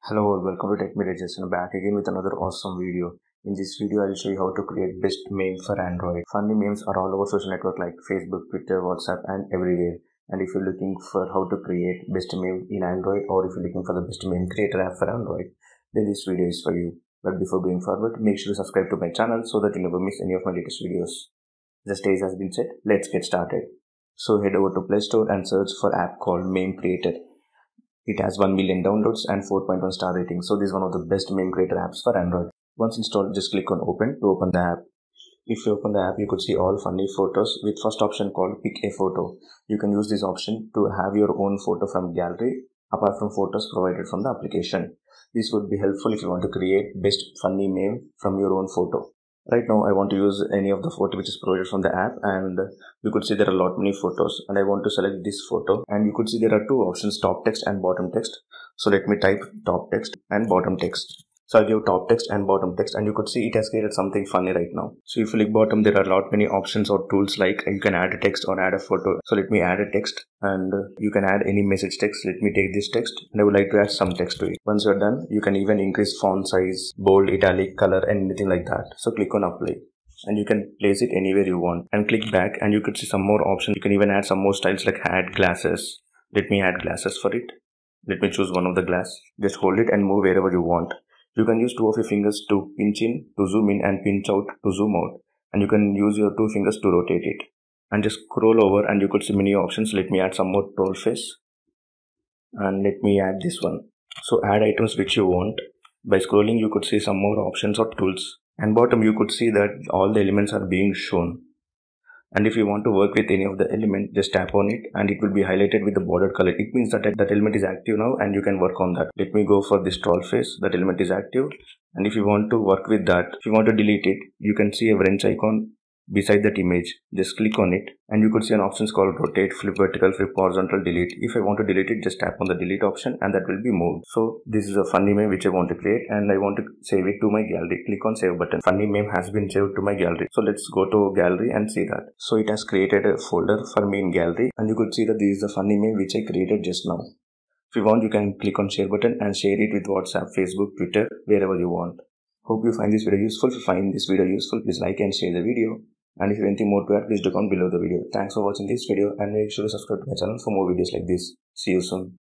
Hello and welcome to Tech Media Jason, back again with another awesome video. In this video, I'll show you how to create best meme for Android. Funny memes are all over social network like Facebook, Twitter, WhatsApp and everywhere. And if you're looking for how to create best meme in Android, or if you're looking for the best meme creator app for Android, then this video is for you. But before going forward, make sure to subscribe to my channel so that you never miss any of my latest videos. The stage has been set, let's get started. So head over to Play Store and search for app called Meme Creator. It has 1 million downloads and 4.1 star rating. So this is one of the best meme creator apps for Android. Once installed, just click on open to open the app. If you open the app, you could see all funny photos with first option called pick a photo. You can use this option to have your own photo from gallery apart from photos provided from the application. This would be helpful if you want to create best funny meme from your own photo. Right now, I want to use any of the photo which is provided from the app, and you could see there are a lot many photos, and I want to select this photo, and you could see there are two options, top text and bottom text. So let me type top text and bottom text. So I'll give top text and bottom text, and you could see it has created something funny right now. So if you click bottom, there are a lot many options or tools like you can add a text or add a photo. So let me add a text, and you can add any message text. Let me take this text and I would like to add some text to it. Once you're done, you can even increase font size, bold, italic, color and anything like that. So click on apply. And you can place it anywhere you want and click back, and you could see some more options. You can even add some more styles like add glasses. Let me add glasses for it. Let me choose one of the glass. Just hold it and move wherever you want. You can use two of your fingers to pinch in, to zoom in, and pinch out to zoom out. And you can use your two fingers to rotate it. And just scroll over and you could see many options. Let me add some more troll face. And let me add this one. So add items which you want. By scrolling you could see some more options or tools. And bottom you could see that all the elements are being shown. And if you want to work with any of the element, just tap on it and it will be highlighted with the bordered color. It means that that element is active now and you can work on that. Let me go for this troll face. That element is active. And if you want to work with that, if you want to delete it, you can see a wrench icon beside that image. Just click on it and you could see an options called rotate, flip vertical, flip horizontal, delete. If I want to delete it, just tap on the delete option and that will be moved. So this is a funny meme which I want to create and I want to save it to my gallery. Click on save button. Funny meme has been saved to my gallery. So let's go to gallery and see that. So it has created a folder for me in gallery, and you could see that this is the funny meme which I created just now. If you want, you can click on share button and share it with WhatsApp, Facebook, Twitter, wherever you want. Hope you find this video useful. If you find this video useful, please like and share the video. And if you have anything more to add, please do comment below the video. Thanks for watching this video and make sure to subscribe to my channel for more videos like this. See you soon.